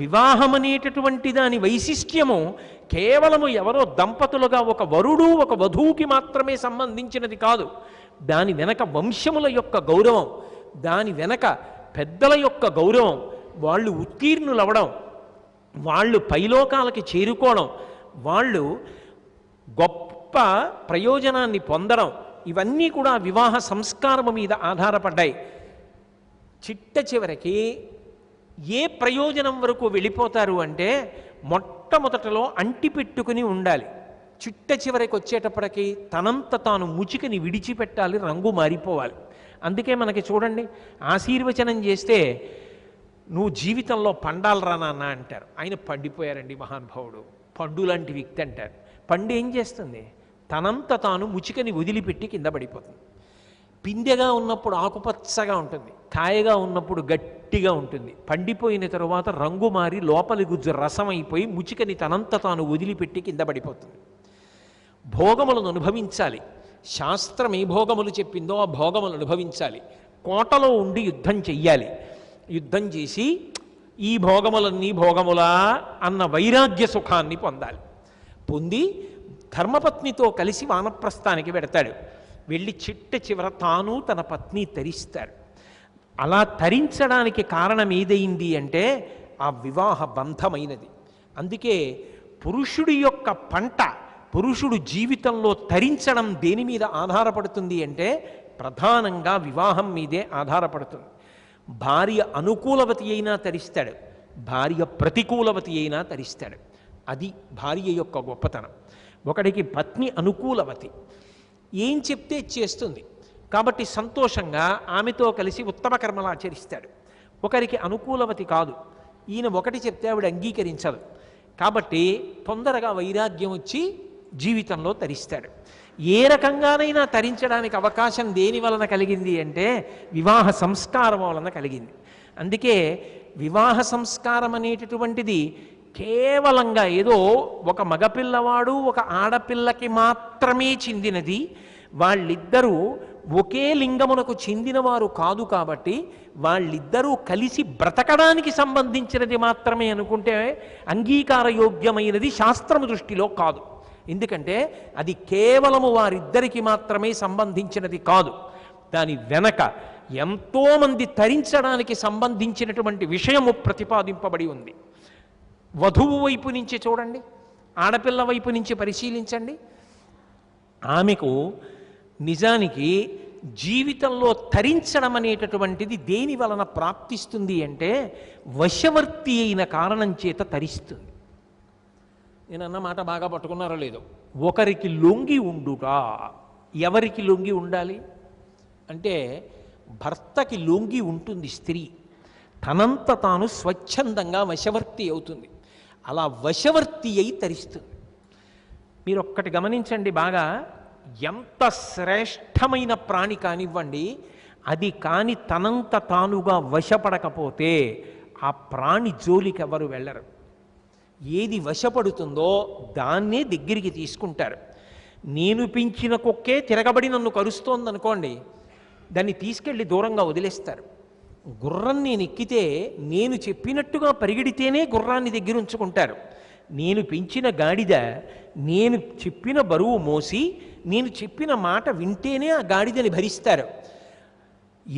వివాహం అనేటటువంటి దాని వైశిష్ట్యము కేవలము ఎవరో దంపతులుగా ఒక వరుడు ఒక వధువుకి మాత్రమే సంబంధించినది కాదు. దాని వెనక వంశముల యొక్క గౌరవం, దాని వెనక పెద్దల యొక్క గౌరవం, వాళ్ళు ఉత్తీర్ణులవ్వడం, వాళ్ళు పైలోకాలకి చేరుకోవడం, వాళ్ళు గొప్ప ప్రయోజనాన్ని పొందడం, ఇవన్నీ కూడా వివాహ సంస్కారము మీద ఆధారపడ్డాయి. చిట్ట చివరికి ఏ ప్రయోజనం వరకు వెళ్ళిపోతారు అంటే మొట్టమొదటలో అంటిపెట్టుకుని ఉండాలి. చిట్ట చివరికి వచ్చేటప్పటికి తనంత తాను ముచికని విడిచిపెట్టాలి, రంగు మారిపోవాలి. అందుకే మనకి చూడండి, ఆశీర్వచనం చేస్తే నువ్వు జీవితంలో పండాలరా నాన్న అంటారు. ఆయన పండిపోయారండి మహానుభావుడు, పండు లాంటి వ్యక్తి అంటారు. పండు ఏం చేస్తుంది? తనంత తాను ముచికని వదిలిపెట్టి కింద పడిపోతుంది. పిందెగా ఉన్నప్పుడు ఆకుపచ్చగా ఉంటుంది, కాయగా ఉన్నప్పుడు గట్టిగా ఉంటుంది. పండిపోయిన తరువాత రంగు మారి లోపలి గుజ్జు రసం అయిపోయి ముచికని తనంత తాను వదిలిపెట్టి కింద పడిపోతుంది. భోగములను అనుభవించాలి. శాస్త్రం ఏ భోగములు చెప్పిందో ఆ భోగములు అనుభవించాలి. కోటలో ఉండి యుద్ధం చెయ్యాలి. యుద్ధం చేసి ఈ భోగములన్నీ భోగములా అన్న వైరాగ్య సుఖాన్ని పొందాలి. పొంది ధర్మపత్నితో కలిసి వానప్రస్థానికి వెడతాడు. వెళ్ళి చిట్ట చివర తాను తన పత్ని తరిస్తాడు. అలా తరించడానికి కారణం ఏదైంది అంటే ఆ వివాహ బంధమైనది. అందుకే పురుషుడి యొక్క పంట, పురుషుడు జీవితంలో తరించడం దేని మీద ఆధారపడుతుంది అంటే ప్రధానంగా వివాహం మీదే ఆధారపడుతుంది. భార్య అనుకూలవతి అయినా తరిస్తాడు, భార్య ప్రతికూలవతి అయినా తరిస్తాడు. అది భార్య యొక్క గొప్పతనం. ఒకడికి పత్ని అనుకూలవతి, ఏం చెప్తే చేస్తుంది కాబట్టి సంతోషంగా ఆమెతో కలిసి ఉత్తమ కర్మలు ఆచరిస్తాడు. ఒకరికి అనుకూలవతి కాదు, ఈయన ఒకటి చెప్తే ఆవిడ అంగీకరించదు కాబట్టి తొందరగా వైరాగ్యం వచ్చి జీవితంలో తరిస్తాడు. ఏ రకంగానైనా తరించడానికి అవకాశం దేని వలన కలిగింది అంటే వివాహ సంస్కారం వలన కలిగింది. అందుకే వివాహ సంస్కారం అనేటటువంటిది కేవలంగా ఏదో ఒక మగపిల్లవాడు ఒక ఆడపిల్లకి మాత్రమే చెందినది, వాళ్ళిద్దరూ ఒకే లింగమునకు చెందినవారు కాదు కాబట్టి వాళ్ళిద్దరూ కలిసి బ్రతకడానికి సంబంధించినది మాత్రమే అనుకుంటే అంగీకారయోగ్యమైనది శాస్త్రము దృష్టిలో కాదు. ఎందుకంటే అది కేవలము వారిద్దరికి మాత్రమే సంబంధించినది కాదు. దాని వెనక ఎంతోమంది తరించడానికి సంబంధించినటువంటి విషయము ప్రతిపాదింపబడి ఉంది. వధువు వైపు నుంచి చూడండి, ఆడపిల్ల వైపు నుంచి పరిశీలించండి. ఆమెకు నిజానికి జీవితంలో తరించడం అనేటటువంటిది దేని వలన ప్రాప్తిస్తుంది అంటే వశవర్తి అయిన కారణం చేత తరిస్తుంది. నేను అన్న మాట బాగా పట్టుకున్నారో లేదో. ఒకరికి లొంగి ఉండుట. ఎవరికి లొంగి ఉండాలి అంటే భర్తకి లొంగి ఉంటుంది స్త్రీ, తనంత తాను స్వచ్ఛందంగా వశవర్తి అవుతుంది. అలా వశవర్తి అయి తరిస్తుంది. మీరు ఒక్కటి గమనించండి బాగా, ఎంత శ్రేష్టమైన ప్రాణి కానివ్వండి, అది కాని తనంత తానుగా వశపడకపోతే ఆ ప్రాణి జోలికి ఎవరు వెళ్ళరు. ఏది వశపడుతుందో దాన్నే దగ్గరికి తీసుకుంటారు. నేను పెంచిన కుక్కే తిరగబడి నన్ను కరుస్తోందనుకోండి, దాన్ని తీసుకెళ్ళి దూరంగా వదిలేస్తారు. గుర్రం నేను ఎక్కితే నేను చెప్పినట్టుగా పరిగెడితేనే గుర్రాన్ని దగ్గర ఉంచుకుంటారు. నేను పెంచిన గాడిద నేను చెప్పిన బరువు మోసి నేను చెప్పిన మాట వింటేనే ఆ గాడిదని భరిస్తారు.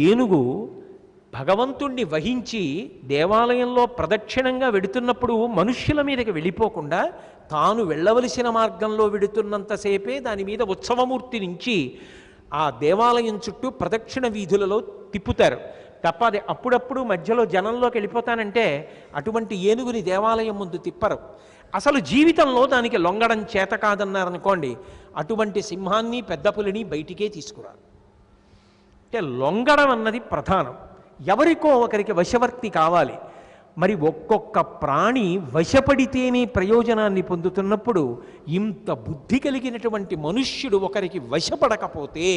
ఏనుగు భగవంతుణ్ణి వహించి దేవాలయంలో ప్రదక్షిణంగా వెడుతున్నప్పుడు మనుష్యుల మీదకి వెళ్ళిపోకుండా తాను వెళ్ళవలసిన మార్గంలో వెడుతున్నంతసేపే దాని మీద ఉత్సవమూర్తి నుంచి ఆ దేవాలయం చుట్టూ ప్రదక్షిణ వీధులలో తిప్పుతారు తప్ప అది అప్పుడప్పుడు మధ్యలో జనంలోకి వెళ్ళిపోతానంటే అటువంటి ఏనుగుని దేవాలయం ముందు తిప్పరు. అసలు జీవితంలో దానికి లొంగడం చేత కాదన్నారనుకోండి, అటువంటి సింహాన్ని పెద్ద పులిని బయటికే తీసుకురారు. అంటే లొంగడం అన్నది ప్రధానం. ఎవరికో ఒకరికి వశవర్తి కావాలి. మరి ఒక్కొక్క ప్రాణి వశపడితేనే ప్రయోజనాన్ని పొందుతున్నప్పుడు ఇంత బుద్ధి కలిగినటువంటి మనుష్యుడు ఒకరికి వశపడకపోతే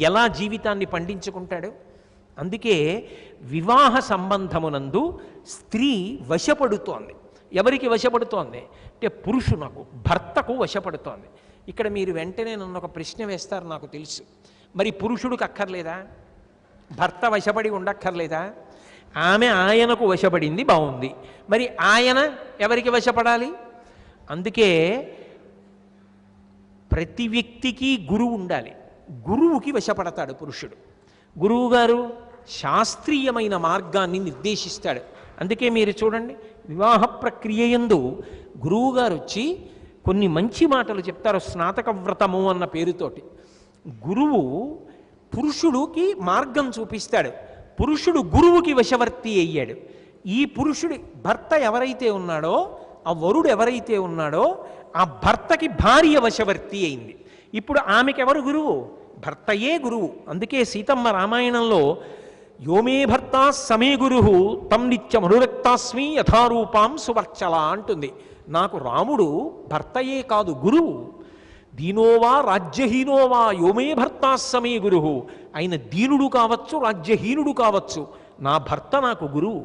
ఎలా జీవితాన్ని పండించుకుంటాడు? అందుకే వివాహ సంబంధమునందు స్త్రీ వశపడుతోంది. ఎవరికి వశపడుతోంది అంటే పురుషునకు, భర్తకు వశపడుతోంది. ఇక్కడ మీరు వెంటనే నన్ను ఒక ప్రశ్న వేస్తారు, నాకు తెలుసు. మరి పురుషుడికి అక్కర్లేదా? భర్త వశపడి ఉండక్కర్లేదా? ఆమె ఆయనకు వశపడింది, బాగుంది. మరి ఆయన ఎవరికి వశపడాలి? అందుకే ప్రతి వ్యక్తికి గురువు ఉండాలి. గురువుకి వశపడతాడు పురుషుడు. గురువుగారు శాస్త్రీయమైన మార్గాన్ని నిర్దేశిస్తాడు. అందుకే మీరు చూడండి, వివాహ ప్రక్రియ యందు గురువుగారు వచ్చి కొన్ని మంచి మాటలు చెప్తారు. స్నాతక వ్రతము అన్న పేరుతోటి గురువు పురుషుడికి మార్గం చూపిస్తాడు. పురుషుడు గురువుకి వశవర్తి అయ్యాడు. ఈ పురుషుడి భర్త ఎవరైతే ఉన్నాడో, ఆ వరుడు ఎవరైతే ఉన్నాడో, ఆ భర్తకి భార్య వశవర్తి అయింది. ఇప్పుడు ఆమెకెవరు గురువు? భర్తయే గురువు. అందుకే సీతమ్మ రామాయణంలో యోమే భర్త సమే గురు తం నిత్యమనురక్తాస్మి యథారూపాం సువర్చల అంటుంది. నాకు రాముడు భర్తయే కాదు, గురువు. దీనోవా రాజ్యహీనోవా యోమే భర్త సమే గురు. ఆయన దీనుడు కావచ్చు, రాజ్యహీనుడు కావచ్చు, నా భర్త నాకు గురువు.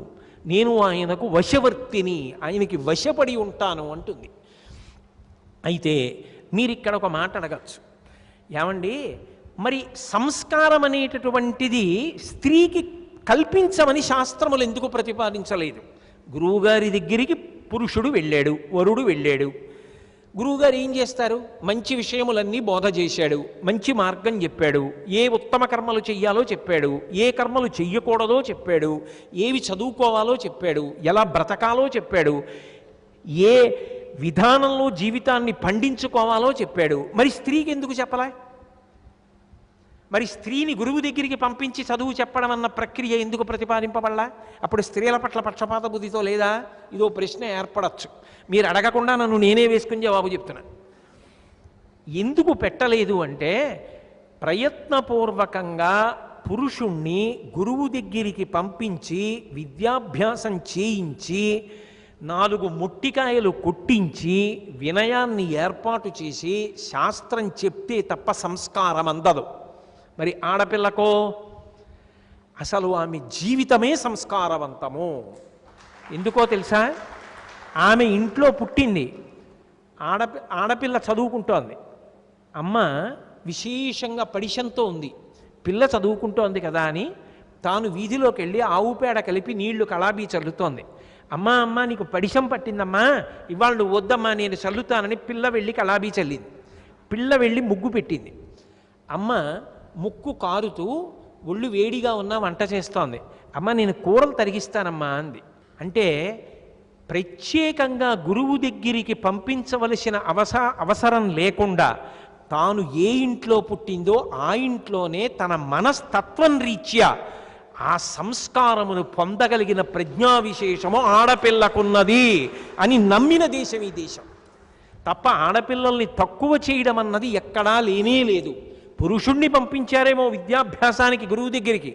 నేను ఆయనకు వశవర్తిని, ఆయనకి వశపడి ఉంటాను అంటుంది. అయితే మీరు ఇక్కడ ఒక మాట అడగచ్చు, ఏమండి మరి సంస్కారం అనేటటువంటిది స్త్రీకి కల్పించమని శాస్త్రములు ఎందుకు ప్రతిపాదించలేదు? గురువుగారి దగ్గరికి పురుషుడు వెళ్ళాడు, వరుడు వెళ్ళాడు. గురువుగారు ఏం చేస్తారు? మంచి విషయములన్నీ బోధ చేశాడు, మంచి మార్గం చెప్పాడు, ఏ ఉత్తమ కర్మలు చెయ్యాలో చెప్పాడు, ఏ కర్మలు చెయ్యకూడదో చెప్పాడు, ఏవి చదువుకోవాలో చెప్పాడు, ఎలా బ్రతకాలో చెప్పాడు, ఏ విధానంలో జీవితాన్ని పండించుకోవాలో చెప్పాడు. మరి స్త్రీకి ఎందుకు చెప్పలే? మరి స్త్రీని గురువు దగ్గరికి పంపించి చదువు చెప్పడం అన్న ప్రక్రియ ఎందుకు ప్రతిపాదింపబడలా? అప్పుడు స్త్రీల పట్ల పక్షపాత బుద్ధితో లేదా? ఇదో ప్రశ్న ఏర్పడచ్చు. మీరు అడగకుండా నన్ను నేనే వేసుకుని జవాబు చెప్తున్నా. ఎందుకు పెట్టలేదు అంటే, ప్రయత్నపూర్వకంగా పురుషుణ్ణి గురువు దగ్గరికి పంపించి విద్యాభ్యాసం చేయించి 4 మొట్టికాయలు కొట్టించి వినయాన్ని ఏర్పాటు చేసి శాస్త్రం చెప్తే తప్ప సంస్కారం అందదు. మరి ఆడపిల్లకో అసలు ఆమె జీవితమే సంస్కారవంతము. ఎందుకో తెలుసా? ఆమె ఇంట్లో పుట్టింది, ఆడపిల్ల చదువుకుంటోంది. అమ్మ విశేషంగా పడిశంతో ఉంది, పిల్ల చదువుకుంటోంది కదా అని తాను వీధిలోకి వెళ్ళి ఆవు పేడ కలిపి నీళ్లు కళాబీ చల్లుతోంది. అమ్మా అమ్మ నీకు పడిశం పట్టిందమ్మా, ఇవాళ నువ్వు వద్దమ్మా నేను చల్లుతానని పిల్ల వెళ్ళి కళాబీ చల్లింది. పిల్ల వెళ్ళి ముగ్గు పెట్టింది. అమ్మ ముక్కు కారుతూ ఒళ్ళు వేడిగా ఉన్న వంట చేస్తోంది. అమ్మ నేను కూరలు తరిగిస్తానమ్మా అంది. అంటే ప్రత్యేకంగా గురువు దగ్గరికి పంపించవలసిన అవసరం లేకుండా తాను ఏ ఇంట్లో పుట్టిందో ఆ ఇంట్లోనే తన మనస్తత్వం రీత్యా ఆ సంస్కారమును పొందగలిగిన ప్రజ్ఞా విశేషము ఆడపిల్లకున్నది అని నమ్మిన దేశం ఈ దేశం. తప్ప ఆడపిల్లల్ని తక్కువ చేయడం అన్నది ఎక్కడా లేనే లేదు. పురుషుణ్ణి పంపించారేమో విద్యాభ్యాసానికి గురువు దగ్గరికి,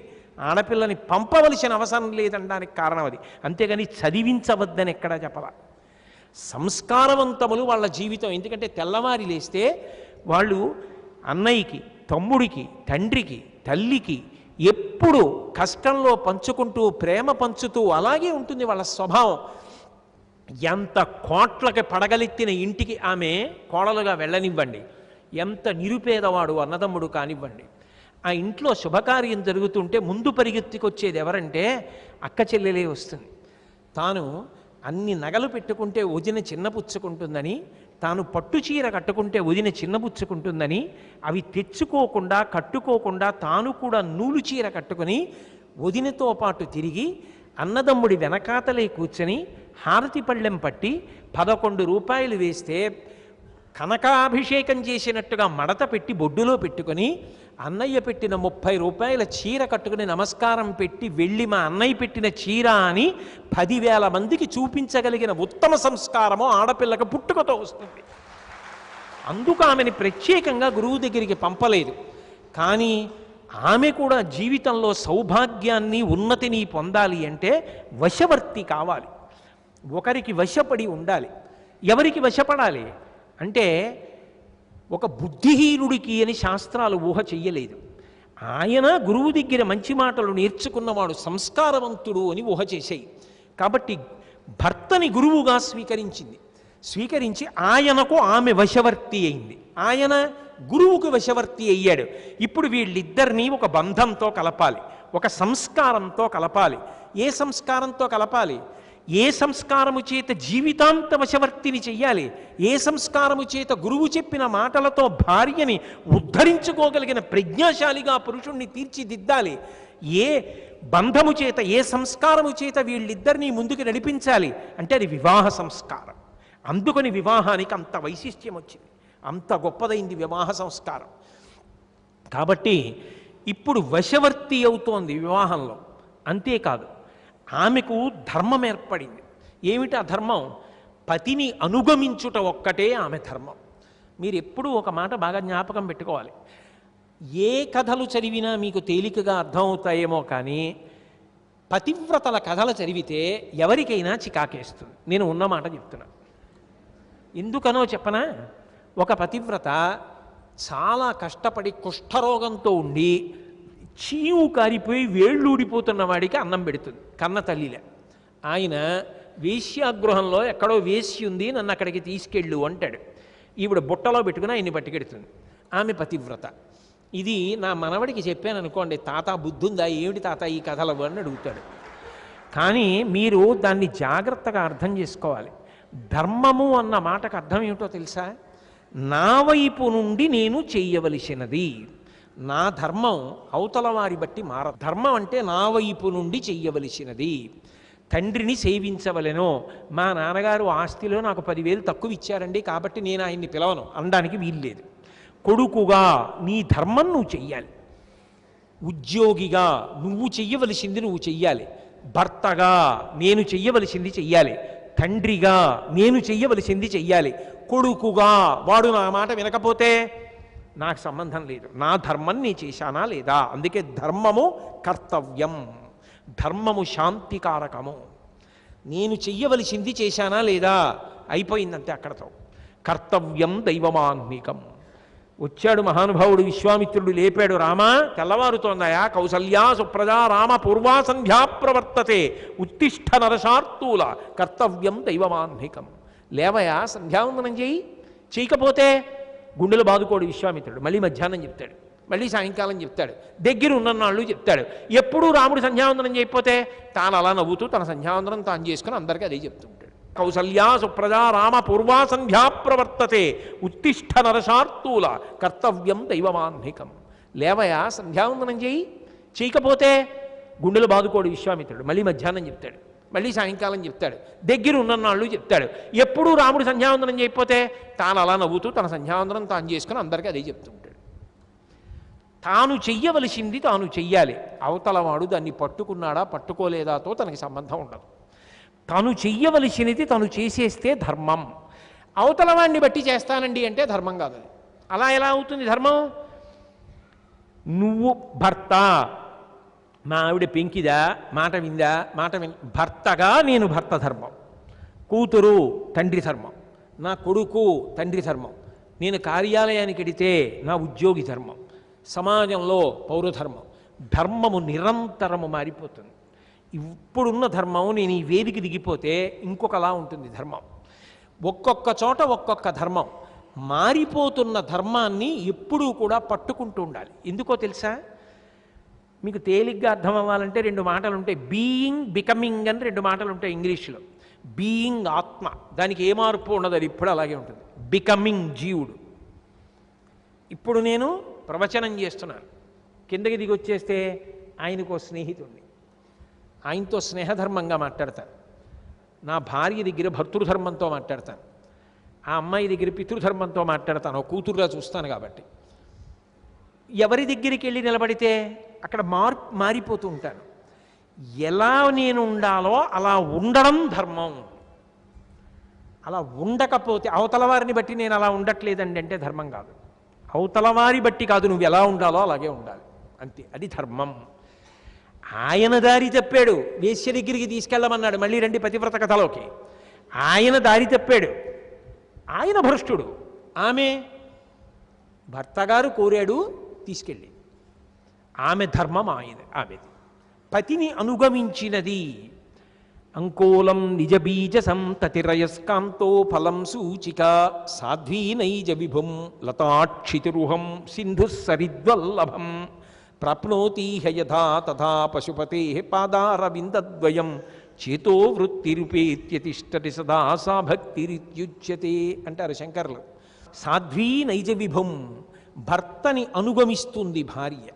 ఆడపిల్లని పంపవలసిన అవసరం లేదనడానికి కారణం అది. అంతేగాని చదివించవద్దని ఎక్కడా చెప్పాల. సంస్కారవంతములు వాళ్ళ జీవితం. ఎందుకంటే తెల్లవారి లేస్తే వాళ్ళు అన్నయ్యకి, తమ్ముడికి, తండ్రికి, తల్లికి ఎప్పుడు కష్టంలో పంచుకుంటూ ప్రేమ పంచుతూ అలాగే ఉంటుంది వాళ్ళ స్వభావం. ఎంత కోట్లకి పడగలెత్తిన ఇంటికి ఆమె కోడలుగా వెళ్ళనివ్వండి, ఎంత నిరుపేదవాడు అన్నదమ్ముడు కానివ్వండి, ఆ ఇంట్లో శుభకార్యం జరుగుతుంటే ముందు పరిగెత్తుకొచ్చేది ఎవరంటే అక్క చెల్లెలే వస్తుంది. తాను అన్ని నగలు పెట్టుకుంటే వదిన చిన్నపుచ్చుకుంటుందని, తాను పట్టు చీర కట్టుకుంటే వదిన చిన్నపుచ్చుకుంటుందని అవి తెచ్చుకోకుండా కట్టుకోకుండా తాను కూడా నూలు చీర కట్టుకుని వదినతో పాటు తిరిగి అన్నదమ్ముడి వెనకాతలే కూర్చొని హారతి పళ్ళెం పట్టి 11 రూపాయలు వేస్తే కనకాభిషేకం చేసినట్టుగా మడత పెట్టి బొడ్డులో పెట్టుకొని అన్నయ్య పెట్టిన 30 రూపాయల చీర కట్టుకుని నమస్కారం పెట్టి వెళ్ళి మా అన్నయ్య పెట్టిన చీర అని 10,000 మందికి చూపించగలిగిన ఉత్తమ సంస్కారము ఆడపిల్లకి పుట్టుకతో వస్తుంది. అందుకు ఆమెని ప్రత్యేకంగా గురువు దగ్గరికి పంపలేదు. కానీ ఆమె కూడా జీవితంలో సౌభాగ్యాన్ని ఉన్నతిని పొందాలి అంటే వశవర్తి కావాలి, ఒకరికి వశపడి ఉండాలి. ఎవరికి వశపడాలి అంటే ఒక బుద్ధిహీనుడికి అని శాస్త్రాలు ఊహ చెయ్యలేదు. ఆయన గురువు దగ్గర మంచి మాటలు నేర్చుకున్నవాడు సంస్కారవంతుడు అని ఊహ చేశాయి. కాబట్టి భర్తని గురువుగా స్వీకరించి ఆయనకు ఆమె వశవర్తి అయింది, ఆయన గురువుకు వశవర్తి అయ్యాడు. ఇప్పుడు వీళ్ళిద్దరినీ ఒక బంధంతో కలపాలి, ఒక సంస్కారంతో కలపాలి. ఏ సంస్కారంతో కలపాలి? ఏ సంస్కారము చేత జీవితాంత వశవర్తిని చెయ్యాలి? ఏ సంస్కారము చేత గురువు చెప్పిన మాటలతో భార్యని ఉద్ధరించుకోగలిగిన ప్రజ్ఞాశాలిగా పురుషుణ్ణి తీర్చిదిద్దాలి? ఏ బంధము చేత, ఏ సంస్కారము చేత వీళ్ళిద్దరినీ ముందుకు నడిపించాలి అంటే అది వివాహ సంస్కారం. అందుకని వివాహానికి అంత వైశిష్ట్యం వచ్చింది, అంత గొప్పదైంది వివాహ సంస్కారం. కాబట్టి ఇప్పుడు వశవర్తి అవుతోంది వివాహంలో. అంతేకాదు, ఆమెకు ధర్మం ఏర్పడింది. ఏమిటి ఆ ధర్మం? పతిని అనుగమించుట ఒక్కటే ఆమె ధర్మం. మీరు ఎప్పుడూ ఒక మాట బాగా జ్ఞాపకం పెట్టుకోవాలి. ఏ కథలు చదివినా మీకు తేలికగా అర్థమవుతాయేమో కానీ పతివ్రతల కథలు చదివితే ఎవరికైనా చికాకేస్తుంది. నేను ఉన్నమాట చెప్తున్నా. ఎందుకనో చెప్పనా? ఒక పతివ్రత చాలా కష్టపడి కుష్ఠరోగంతో ఉండి చీవు కారిపోయి వేళ్ళు ఊడిపోతున్న వాడికి అన్నం పెడుతుంది కన్న తల్లిలే. ఆయన వేశ్యాగృహంలో ఎక్కడో వేశ్య ఉంది, నన్ను అక్కడికి తీసుకెళ్ళు అంటాడు. ఈవిడ బుట్టలో పెట్టుకుని ఆయన్ని పట్టుకెడుతుంది. ఆమె పతివ్రత. ఇది నా మనవడికి చెప్పాను అనుకోండి, తాత బుద్ధుందా, ఏమిటి తాత ఈ కథలు అని అడుగుతాడు. కానీ మీరు దాన్ని జాగ్రత్తగా అర్థం చేసుకోవాలి. ధర్మము అన్న మాటకు అర్థం ఏమిటో తెలుసా? నా వైపు నుండి నేను చెయ్యవలసినది. నా ధర్మం అవతల వారి బట్టి మార. ధర్మం అంటే నా వైపు నుండి చెయ్యవలసినది. తండ్రిని సేవించవలెనో, మా నాన్నగారు ఆస్తిలో నాకు 10,000 తక్కువ ఇచ్చారండి కాబట్టి నేను ఆయన్ని పిలవను అనడానికి వీల్లేదు. కొడుకుగా నీ ధర్మం నువ్వు చెయ్యాలి. ఉద్యోగిగా నువ్వు చెయ్యవలసింది నువ్వు చెయ్యాలి. భర్తగా నేను చెయ్యవలసింది చెయ్యాలి. తండ్రిగా నేను చెయ్యవలసింది చెయ్యాలి. కొడుకుగా వాడు నా మాట వినకపోతే నాకు సంబంధం లేదు. నా ధర్మం నీ చేశానా లేదా? అందుకే ధర్మము కర్తవ్యం, ధర్మము శాంతికారకము. నేను చెయ్యవలసింది చేశానా లేదా? అయిపోయిందంతే అక్కడతో. కర్తవ్యం దైవమాన్నికం. వచ్చాడు మహానుభావుడు విశ్వామిత్రుడు, లేపాడు. రామా, తెల్లవారుతోందయా. కౌసల్యా సుప్రజా రామ పూర్వా సంధ్యా ప్రవర్తతే ఉత్తిష్ట నరశార్తూల కర్తవ్యం దైవమాన్నికం. లేవయా, సంధ్యావందనం చేయి. చేయకపోతే గుండెలు బాదుకోడు విశ్వామిత్రుడు. మళ్ళీ మధ్యాహ్నం చెప్తాడు, మళ్ళీ సాయంకాలం చెప్తాడు, దగ్గర ఉన్నన్నాళ్ళు చెప్తాడు. ఎప్పుడూ రాముడు సంధ్యావందనం చేయకపోతే తాను అలా నవ్వుతూ తన సంధ్యావందనం తాను చేసుకుని అందరికీ అదే చెప్తుంటాడు. కౌసల్యా సుప్రజా రామ పూర్వా సంధ్యా ప్రవర్తతే ఉత్తిష్ట నరశార్తూల కర్తవ్యం దైవమాన్నికం. లేవయా, సంధ్యావందనం చేయి. చేయకపోతే గుండెలు బాదుకోడు విశ్వామిత్రుడు. మళ్ళీ మధ్యాహ్నం చెప్తాడు, మళ్ళీ సాయంకాలం చెప్తాడు, దగ్గర ఉన్నన్నాళ్ళు చెప్తాడు. ఎప్పుడూ రాముడు సంధ్యావందనం చేయకపోతే తాను అలా నవ్వుతూ తన సంధ్యావందనం తాను చేసుకుని అందరికీ అదే చెప్తుంటాడు. తాను చెయ్యవలసింది తాను చెయ్యాలి. అవతలవాడు దాన్ని పట్టుకున్నాడా పట్టుకోలేదాతో తనకి సంబంధం ఉండదు. తను చెయ్యవలసినది తను చేసేస్తే ధర్మం. అవతలవాడిని బట్టి చేస్తానండి అంటే ధర్మం కాదు. అది అలా ఎలా అవుతుంది ధర్మం? నువ్వు భర్త, మా ఆవిడ పెంకిదా, మాట విందా, భర్తగా నేను భర్త ధర్మం, కూతురు తండ్రి ధర్మం, నా కొడుకు తండ్రి ధర్మం, నేను కార్యాలయానికి వెడితే నా ఉద్యోగి ధర్మం, సమాజంలో పౌరధర్మం. ధర్మము నిరంతరము మారిపోతుంది. ఇప్పుడున్న ధర్మం నేను ఈ వేదిక దిగిపోతే ఇంకొకలా ఉంటుంది ధర్మం. ఒక్కొక్క చోట ఒక్కొక్క ధర్మం. మారిపోతున్న ధర్మాన్ని ఎప్పుడూ కూడా పట్టుకుంటూ ఉండాలి. ఎందుకో తెలుసా? మీకు తేలిగ్గా అర్థం అవ్వాలంటే 2 మాటలు ఉంటాయి. బీయింగ్, బికమింగ్ అని 2 మాటలు ఉంటాయి ఇంగ్లీష్లో. బీయింగ్ ఆత్మ, దానికి ఏ మార్పు ఉండదు, అది ఇప్పుడు అలాగే ఉంటుంది. బికమింగ్ జీవుడు. ఇప్పుడు నేను ప్రవచనం చేస్తున్నాను, కిందకి దిగి వచ్చేస్తే ఆయనకో స్నేహితుడిని, ఆయనతో స్నేహధర్మంగా మాట్లాడతాను. నా భార్య దగ్గర భర్తృధర్మంతో మాట్లాడతాను, ఆ అమ్మాయి దగ్గర పితృధర్మంతో మాట్లాడతాను, కూతురుగా చూస్తాను. కాబట్టి ఎవరి దగ్గరికి వెళ్ళి నిలబడితే అక్కడ మారిపోతూ ఉంటాను. ఎలా నేను ఉండాలో అలా ఉండడం ధర్మం. అలా ఉండకపోతే అవతల వారిని బట్టి నేను అలా ఉండట్లేదండి అంటే ధర్మం కాదు. అవతల వారి బట్టి కాదు, నువ్వు ఎలా ఉండాలో అలాగే ఉండాలి, అంతే. అది ధర్మం. ఆయన దారి తప్పాడు, వేశ్య దగ్గరికి తీసుకెళ్ళమన్నాడు. మళ్ళీ రండి పతివ్రత కథలోకి. ఆయన దారి తప్పాడు, ఆయన భ్రష్టుడు. ఆమె భర్తగారు కోరాడు, తీసుకెళ్ళి. ఆమె ధర్మం ఆమెది. పతిని అనుగమించినది. అంకోలం నిజబీజ సంతతిరయస్కాంతో ఫలం సూచిక సాధ్వీ నైజ విభుం లతాక్షితిరుహం సింధు సరిద్వల్లభం ప్రాప్నోతి యథా తథా పశుపతే పాదారవిందద్వయం చేతో వృత్తిరుపేత్యతిష్టటి సదా సా భక్తిరిత్యుచ్యతే అంటారు శంకర్లు. సాధ్వీ నైజ విభం, భర్తని అనుగమిస్తుంది భార్య.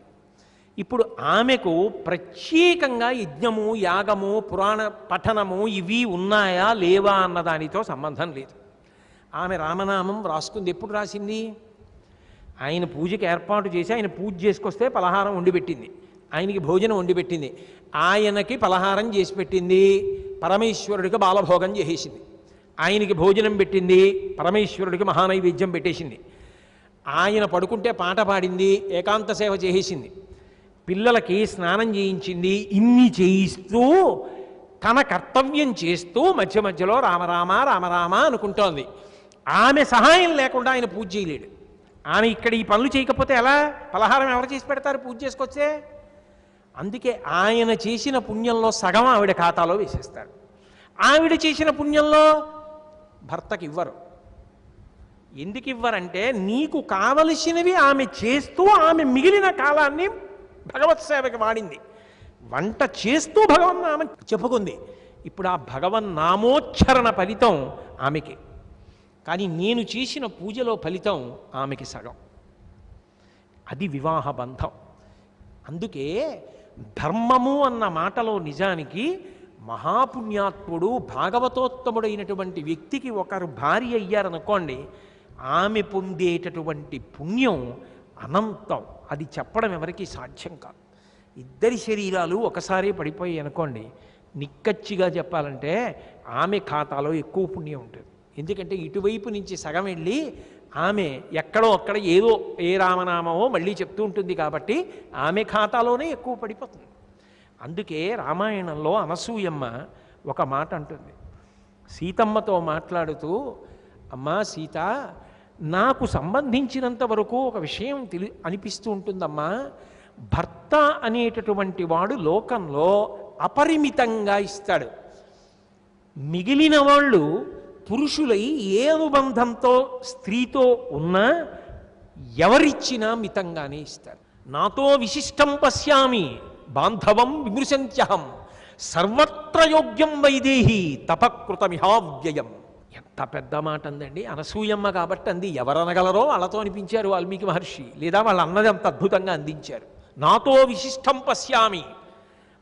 ఇప్పుడు ఆమెకు ప్రత్యేకంగా యజ్ఞము, యాగము, పురాణ పఠనము ఇవి ఉన్నాయా లేవా అన్నదానితో సంబంధం లేదు. ఆమె రామనామం రాసుకుంది. ఎప్పుడు రాసింది? ఆయన పూజకి ఏర్పాటు చేసి ఆయన పూజ చేసుకొస్తే పలహారం వండిపెట్టింది, ఆయనకి భోజనం వండిపెట్టింది, ఆయనకి పలహారం చేసి పెట్టింది, పరమేశ్వరుడికి బాలభోగం చేసేసింది, ఆయనకి భోజనం పెట్టింది, పరమేశ్వరుడికి మహానైవేద్యం పెట్టేసింది, ఆయన పడుకుంటే పాట పాడింది, ఏకాంత సేవ చేసేసింది, పిల్లలకి స్నానం చేయించింది. ఇన్ని చేయిస్తూ తన కర్తవ్యం చేస్తూ మధ్య మధ్యలో రామరామ రామరామ అనుకుంటోంది. ఆమె సహాయం లేకుండా ఆయన పూజ చేయలేడు. ఆమె ఇక్కడ ఈ పనులు చేయకపోతే ఎలా? పలహారం ఎవరు చేసి పెడతారు పూజ చేసుకొచ్చే? అందుకే ఆయన చేసిన పుణ్యంలో సగం ఆవిడ ఖాతాలో వేసేస్తారు. ఆవిడ చేసిన పుణ్యంలో భర్తకి ఇవ్వరు. ఎందుకు ఇవ్వరంటే నీకు కావలసినవి ఆమె చేస్తూ ఆమె మిగిలిన కాలాన్ని భగవత్ సేవకి వాడింది. వంట చేస్తూ భగవన్నామం చెప్పుకుంది. ఇప్పుడు ఆ భగవన్నామోచ్చరణ ఫలితం ఆమెకి, కానీ నేను చేసిన పూజలో ఫలితం ఆమెకి సగం. అది వివాహ బంధం. అందుకే ధర్మము అన్న మాటలో నిజానికి మహాపుణ్యాత్ముడు భాగవతోత్తముడైనటువంటి వ్యక్తికి ఒకరు భార్య అయ్యారనుకోండి, ఆమె పొందేటటువంటి పుణ్యం అనంతం. అది చెప్పడం ఎవరికీ సాధ్యం కాదు. ఇద్దరి శరీరాలు ఒకసారి పడిపోయాయి అనుకోండి, నిక్కచ్చిగా చెప్పాలంటే ఆమె ఖాతాలో ఎక్కువ పుణ్యం ఉంటుంది. ఎందుకంటే ఇటువైపు నుంచి సగం వెళ్ళి ఆమె ఎక్కడో అక్కడ ఏదో ఏ రామనామమో మళ్ళీ చెప్తూ ఉంటుంది కాబట్టి ఆమె ఖాతాలోనే ఎక్కువ పడిపోతుంది. అందుకే రామాయణంలో అనసూయమ్మ ఒక మాట అంటుంది. సీతమ్మతో మాట్లాడుతూ, అమ్మా సీత, నాకు సంబంధించినంత వరకు ఒక విషయం అనిపిస్తూ ఉంటుందమ్మా, భర్త అనేటటువంటి వాడు లోకంలో అపరిమితంగా ఇస్తాడు. మిగిలిన వాళ్ళు పురుషులై ఏ అనుబంధంతో స్త్రీతో ఉన్నా ఎవరిచ్చినా మితంగానే ఇస్తారు. నాతో విశిష్టం పశ్యామి బాంధవం విమృశంత్యహం సర్వత్ర యోగ్యం వైదేహి తపకృతమిహావ్యయం. ఎంత పెద్ద మాట అందండి అనసూయమ్మ. కాబట్టి అంది. ఎవరనగలరో వాళ్ళతో అనిపించారు వాల్మీకి మహర్షి, లేదా వాళ్ళు అన్నది అంత అద్భుతంగా అందించారు. నాతో విశిష్టం పశ్యామి,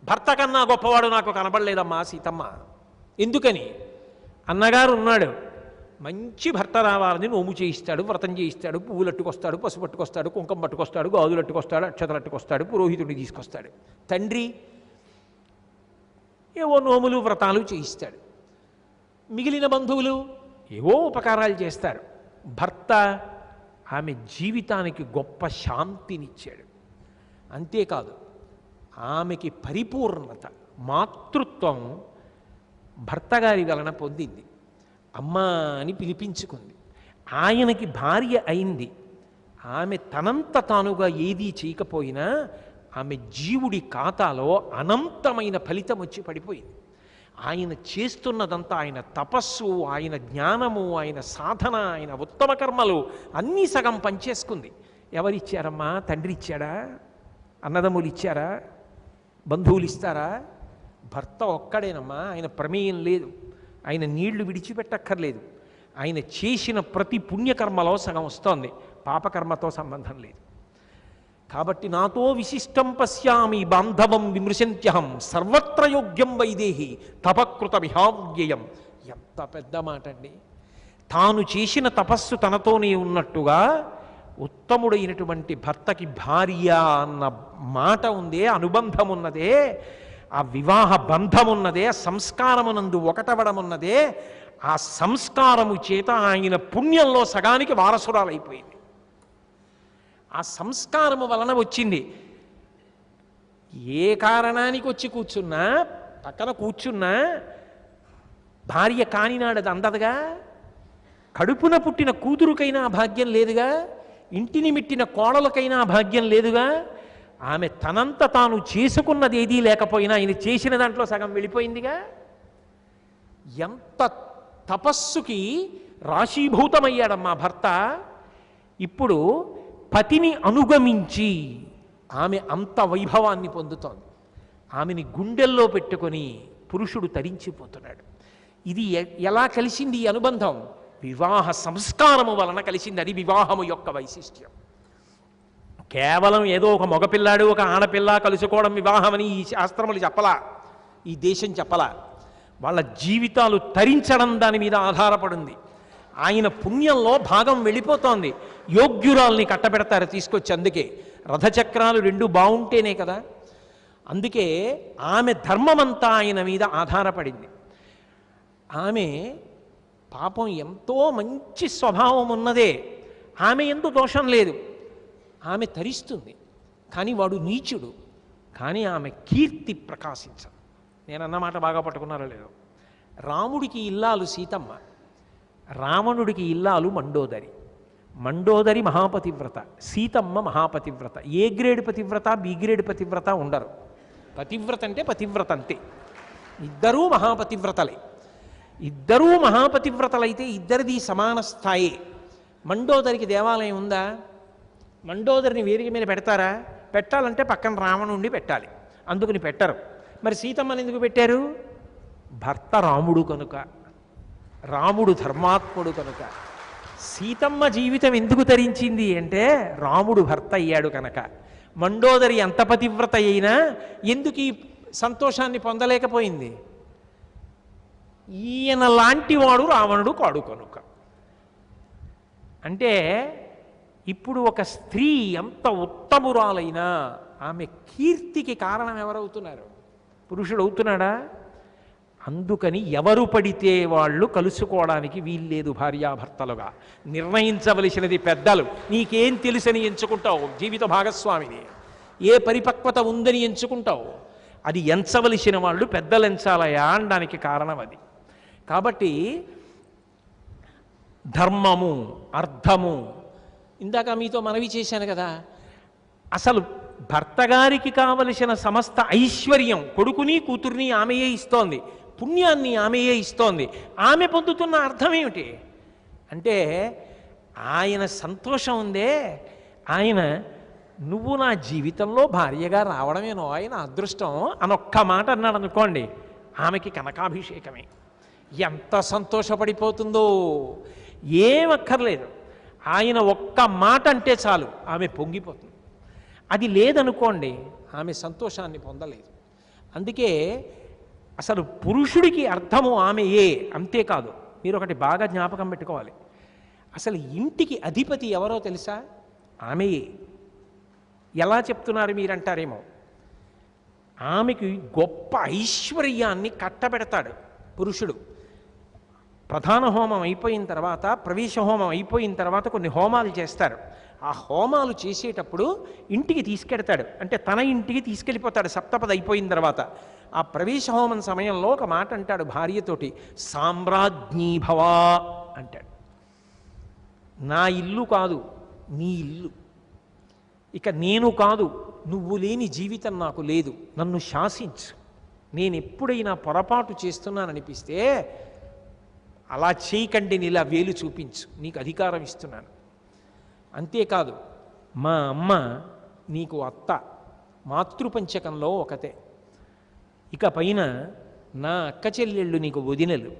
భర్త కన్నా గొప్పవాడు నాకు కనబడలేదమ్మా సీతమ్మ. ఎందుకని? అన్నగారు ఉన్నాడు, మంచి భర్త రావాలని నోము చేయిస్తాడు, వ్రతం చేయిస్తాడు, పువ్వులు అట్టుకొస్తాడు, పసుపు పట్టుకొస్తాడు, కుంకం పట్టుకొస్తాడు, గాజులు అట్టుకొస్తాడు, అక్షతలు అట్టుకొస్తాడు, పురోహితుడిని తీసుకొస్తాడు. తండ్రి ఏవో నోములు వ్రతాలు చేయిస్తాడు. మిగిలిన బంధువులు ఏవో ఉపకారాలు చేస్తారు. భర్త ఆమె జీవితానికి గొప్ప శాంతినిచ్చాడు. అంతేకాదు ఆమెకి పరిపూర్ణత, మాతృత్వం భర్తగారి వలన పొందింది. అమ్మా అని పిలిపించుకుంది. ఆయనకి భార్య అయింది. ఆమె తనంత తానుగా ఏదీ చేయకపోయినా ఆమె జీవుడి ఖాతాలో అనంతమైన ఫలితం వచ్చి పడిపోయింది. ఆయన చేస్తున్నదంతా ఆయన తపస్సు, ఆయన జ్ఞానము, ఆయన సాధన, ఆయన ఉత్తమ కర్మలు అన్నీ సగం పనిచేసుకుంది. ఎవరిచ్చారమ్మా? తండ్రి ఇచ్చాడా? అన్నదమ్ములు ఇచ్చారా? బంధువులు ఇస్తారా? భర్త ఒక్కడేనమ్మా. ఆయన ప్రమేయం లేదు. ఆయన నీళ్లు విడిచిపెట్టక్కర్లేదు. ఆయన చేసిన ప్రతి పుణ్యకర్మలో సగం వస్తోంది, పాపకర్మతో సంబంధం లేదు. కాబట్టి నాతో విశిష్టం పశ్యామి బాంధవం విమృశంత్యహం సర్వత్ర యోగ్యం వైదేహి తపకృతమిహావ్యయం. ఎంత పెద్ద మాట అండి. తాను చేసిన తపస్సు తనతోనే ఉన్నట్టుగా ఉత్తముడైనటువంటి భర్తకి భార్య అన్న మాట ఉందే, అనుబంధం ఉన్నదే, ఆ వివాహ బంధం ఉన్నదే, సంస్కారమునందు ఒకటవడమున్నదే, ఆ సంస్కారము చేత ఆయన పుణ్యంలో సగానికి వారసురాలైపోయింది. ఆ సంస్కారము వలన వచ్చింది. ఏ కారణానికి వచ్చి కూర్చున్నా, పక్కన కూర్చున్నా భార్య కానినాడది అందదుగా. కడుపున పుట్టిన కూతురుకైనా భాగ్యం లేదుగా, ఇంటిని మిట్టిన కోడలకైనా భాగ్యం లేదుగా. ఆమె తనంత తాను చేసుకున్నది ఏదీ లేకపోయినా ఆయన చేసిన దాంట్లో సగం వెళ్ళిపోయిందిగా. ఎంత తపస్సుకి రాశీభూతమయ్యాడమ్మా భర్త. ఇప్పుడు పతిని అనుగమించి ఆమె అంత వైభవాన్ని పొందుతోంది. ఆమెని గుండెల్లో పెట్టుకొని పురుషుడు తరించిపోతున్నాడు. ఇది ఎలా కలిసింది ఈ అనుబంధం? వివాహ సంస్కారము వలన కలిసింది. అది వివాహము యొక్క వైశిష్ట్యం. కేవలం ఏదో ఒక మగపిల్లాడు ఒక ఆడపిల్ల కలుసుకోవడం వివాహమని ఈ శాస్త్రములు చెప్పలా, ఈ దేశం చెప్పలా. వాళ్ళ జీవితాలు తరించడం దాని మీద ఆధారపడింది. ఆయన పుణ్యంలో భాగం వెళ్ళిపోతోంది. యోగ్యురాల్ని కట్టబెడతారు తీసుకొచ్చి. అందుకే రథచక్రాలు రెండు బాగుంటేనే కదా. అందుకే ఆమె ధర్మమంతా ఆయన మీద ఆధారపడింది. ఆమె పాపం ఎంతో మంచి స్వభావం ఉన్నదే, ఆమె ఎందు దోషం లేదు, ఆమె తరిస్తుంది. కానీ వాడు నీచుడు, కానీ ఆమె కీర్తి ప్రకాశించదు. నేను అన్నమాట బాగా పట్టుకున్నారో లేదో. రాముడికి ఇల్లాలు సీతమ్మ, రావణుడికి ఇల్లాలు మండోదరి. మండోదరి మహాపతివ్రత, సీతమ్మ మహాపతివ్రత. ఏ గ్రేడ్ పతివ్రత బి గ్రేడ్ పతివ్రత ఉండరు. పతివ్రత అంటే పతివ్రత అంతే. ఇద్దరూ మహాపతివ్రతలే. ఇద్దరూ మహాపతివ్రతలైతే ఇద్దరిది సమాన స్థాయి. మండోదరికి దేవాలయం ఉందా? మండోదరిని వేదిక మీద పెడతారా? పెట్టాలంటే పక్కన రావణుండి పెట్టాలి, అందుకని పెట్టరు. మరి సీతమ్మని ఎందుకు పెట్టారు? భర్త రాముడు కనుక, రాముడు ధర్మాత్ముడు కనుక. సీతమ్మ జీవితం ఎందుకు తరించింది అంటే రాముడు భర్త అయ్యాడు కనుక. మండోదరి ఎంత పతివ్రత అయినా ఎందుకు ఈ సంతోషాన్ని పొందలేకపోయింది? ఈయన లాంటి వాడు రావణుడు కాడు కనుక. అంటే ఇప్పుడు ఒక స్త్రీ ఎంత ఉత్తమురాలైనా ఆమె కీర్తికి కారణం ఎవరవుతున్నారు? పురుషుడు అవుతున్నాడా? అందుకని ఎవరు పడితే వాళ్ళు కలుసుకోవడానికి వీల్లేదు భార్యాభర్తలుగా. నిర్ణయించవలసినది పెద్దలు. నీకేం తెలుసని ఎంచుకుంటావు జీవిత భాగస్వామిని? ఏ పరిపక్వత ఉందని ఎంచుకుంటావు? అది ఎంచవలసిన వాళ్ళు పెద్దలు ఎంచాలయా అనడానికి కారణం అది. కాబట్టి ధర్మము, అర్థము, ఇందాక మీతో మనవి చేశాను కదా, అసలు భర్త గారికి కావలసిన సమస్త ఐశ్వర్యం కొడుకుని కూతుర్ని ఆమెయే ఇస్తోంది, పుణ్యాన్ని ఆమెయే ఇస్తోంది. ఆమె పొందుతున్న అర్థం ఏమిటి అంటే ఆయన సంతోషం ఉందే, ఆయన నువ్వు నా జీవితంలో భార్యగా రావడమేనో ఆయన అదృష్టం అనొక్క మాట అన్నాడు అనుకోండి, ఆమెకి కనకాభిషేకమే. ఎంత సంతోషపడిపోతుందో. ఏమక్కర్లేదు, ఆయన ఒక్క మాట అంటే చాలు ఆమె పొంగిపోతుంది. అది లేదనుకోండి ఆమె సంతోషాన్ని పొందలేదు. అందుకే అసలు పురుషుడికి అర్థము ఆమెయే. అంతేకాదు, మీరు ఒకటి బాగా జ్ఞాపకం పెట్టుకోవాలి, అసలు ఇంటికి అధిపతి ఎవరో తెలుసా? ఆమెయే. ఎలా చెప్తున్నారు మీరంటారేమో. ఆమెకి గొప్ప ఐశ్వర్యాన్ని కట్టబెడతాడు పురుషుడు. ప్రధాన హోమం అయిపోయిన తర్వాత, ప్రవేశ హోమం అయిపోయిన తర్వాత కొన్ని హోమాలు చేస్తారు. ఆ హోమాలు చేసేటప్పుడు ఇంటికి తీసుకెడతాడు, అంటే తన ఇంటికి తీసుకెళ్ళిపోతాడు సప్తపది అయిపోయిన తర్వాత. ఆ ప్రవేశ హోమం సమయంలో ఒక మాట అంటాడు భార్యతోటి, సామ్రాజ్ఞీభవా అంటాడు. నా ఇల్లు కాదు నీ ఇల్లు, ఇక నేను కాదు నువ్వు లేని జీవితం నాకు లేదు, నన్ను శాసించు. నేను ఎప్పుడైనా పొరపాటు చేస్తున్నాననిపిస్తే అలా చేయకండి, ఇలా వేలు చూపించు, నీకు అధికారం ఇస్తున్నాను. అంతేకాదు, మా అమ్మ నీకు అత్త, మాతృపంచకంలో ఒకతే. ఇక పైన నా అక్క చెల్లెళ్ళు నీకు వదినలు,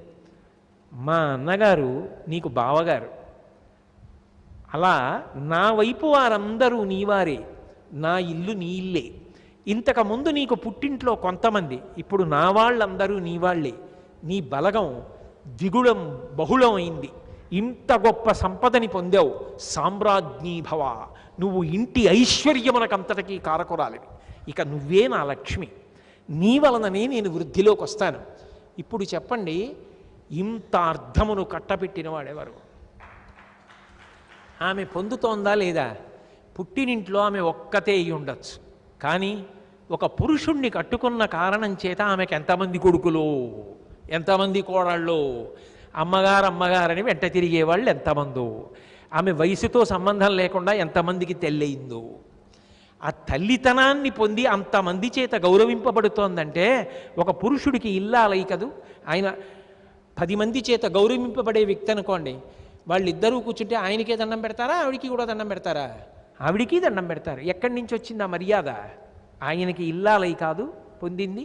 మా అన్నగారు నీకు బావగారు. అలా నా వైపు వారందరూ నీవారే, నా ఇల్లు నీ ఇల్లే. ఇంతకుముందు నీకు పుట్టింట్లో కొంతమంది, ఇప్పుడు నా వాళ్ళందరూ నీ వాళ్ళే. నీ బలగం దిగుడం బహుళం అయింది, ఇంత గొప్ప సంపదని పొందావు. సామ్రాజ్ఞీభవ, నువ్వు ఇంటి ఐశ్వర్యమునకంతటికీ కారకురాలివి. ఇక నువ్వే నా లక్ష్మి, నీ వలననే నేను వృద్ధిలోకి వస్తాను. ఇప్పుడు చెప్పండి, ఇంత అర్థమును కట్టబెట్టిన వాడెవరు? ఆమె పొందుతోందా లేదా? పుట్టినింట్లో ఆమె ఒక్కతే అయి ఉండొచ్చు, కానీ ఒక పురుషుణ్ణి కట్టుకున్న కారణం చేత ఆమెకు ఎంతమంది కొడుకులు, ఎంతమంది కోడళ్ళు, అమ్మగారని వెంట తిరిగేవాళ్ళు ఎంతమందో, ఆమె వయసుతో సంబంధం లేకుండా ఎంతమందికి తెల్లయిందో. ఆ తల్లితనాన్ని పొంది అంతమంది చేత గౌరవింపబడుతోందంటే ఒక పురుషుడికి ఇల్లాలై కదూ. ఆయన 10 మంది చేత గౌరవింపబడే వ్యక్తి అనుకోండి, వాళ్ళిద్దరూ కూర్చుంటే ఆయనకే దండం పెడతారా, ఆవిడికి కూడా దండం పెడతారా? ఆవిడికి దండం పెడతారు. ఎక్కడి నుంచి వచ్చింది ఆ మర్యాద? ఆయనకి ఇల్లాలై కాదు పొందింది.